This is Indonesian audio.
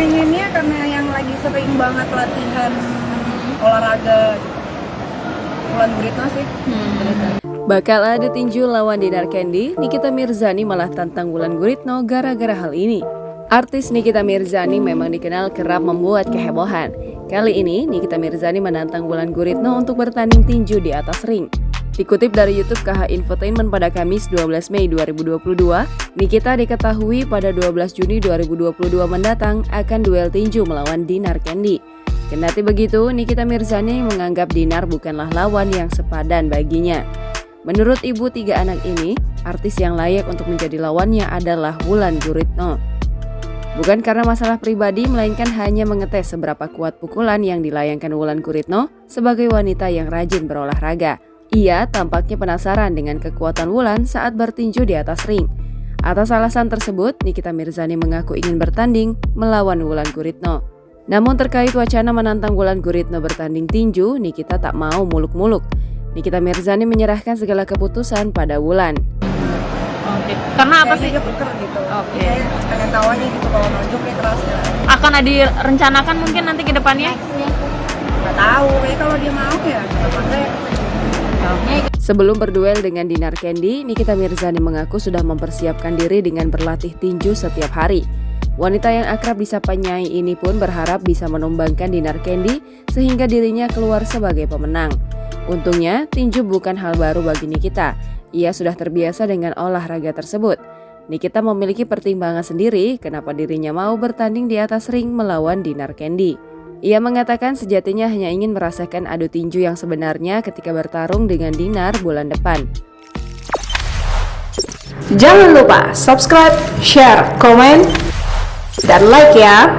pengennya karena yang lagi sering banget latihan olahraga gitu. Wulan Guritno sih. Bakal ada tinju lawan Dinar Candy, Nikita Mirzani malah tantang Wulan Guritno gara-gara hal ini. Artis Nikita Mirzani memang dikenal kerap membuat kehebohan. Kali ini Nikita Mirzani menantang Wulan Guritno untuk bertanding tinju di atas ring. Dikutip dari YouTube KH Infotainment pada Kamis 12 Mei 2022, Nikita diketahui pada 12 Juni 2022 mendatang akan duel tinju melawan Dinar Candy. Kendati begitu, Nikita Mirzani menganggap Dinar bukanlah lawan yang sepadan baginya. Menurut ibu tiga anak ini, artis yang layak untuk menjadi lawannya adalah Wulan Guritno. Bukan karena masalah pribadi, melainkan hanya mengetes seberapa kuat pukulan yang dilayangkan Wulan Guritno sebagai wanita yang rajin berolahraga. Ia tampaknya penasaran dengan kekuatan Wulan saat bertinju di atas ring. Atas alasan tersebut, Nikita Mirzani mengaku ingin bertanding melawan Wulan Guritno. Namun terkait wacana menantang Wulan Guritno bertanding tinju, Nikita tak mau muluk-muluk. Nikita Mirzani menyerahkan segala keputusan pada Wulan. Oke. Karena apa sih? Dia tuker gitu. Oke. Pengen tahu aja gitu kalau nunjuknya kerasnya. Akan ada direncanakan mungkin nanti ke depannya? Nggak tahu, kayak kalau dia mau ya kita pakai. Sebelum berduel dengan Dinar Candy, Nikita Mirzani mengaku sudah mempersiapkan diri dengan berlatih tinju setiap hari. Wanita yang akrab disapa Nyai ini pun berharap bisa menumbangkan Dinar Candy sehingga dirinya keluar sebagai pemenang. Untungnya, tinju bukan hal baru bagi Nikita. Ia sudah terbiasa dengan olahraga tersebut. Nikita memiliki pertimbangan sendiri kenapa dirinya mau bertanding di atas ring melawan Dinar Candy. Ia mengatakan sejatinya hanya ingin merasakan adu tinju yang sebenarnya ketika bertarung dengan Dinar bulan depan. Jangan lupa subscribe, share, komen, dan like ya!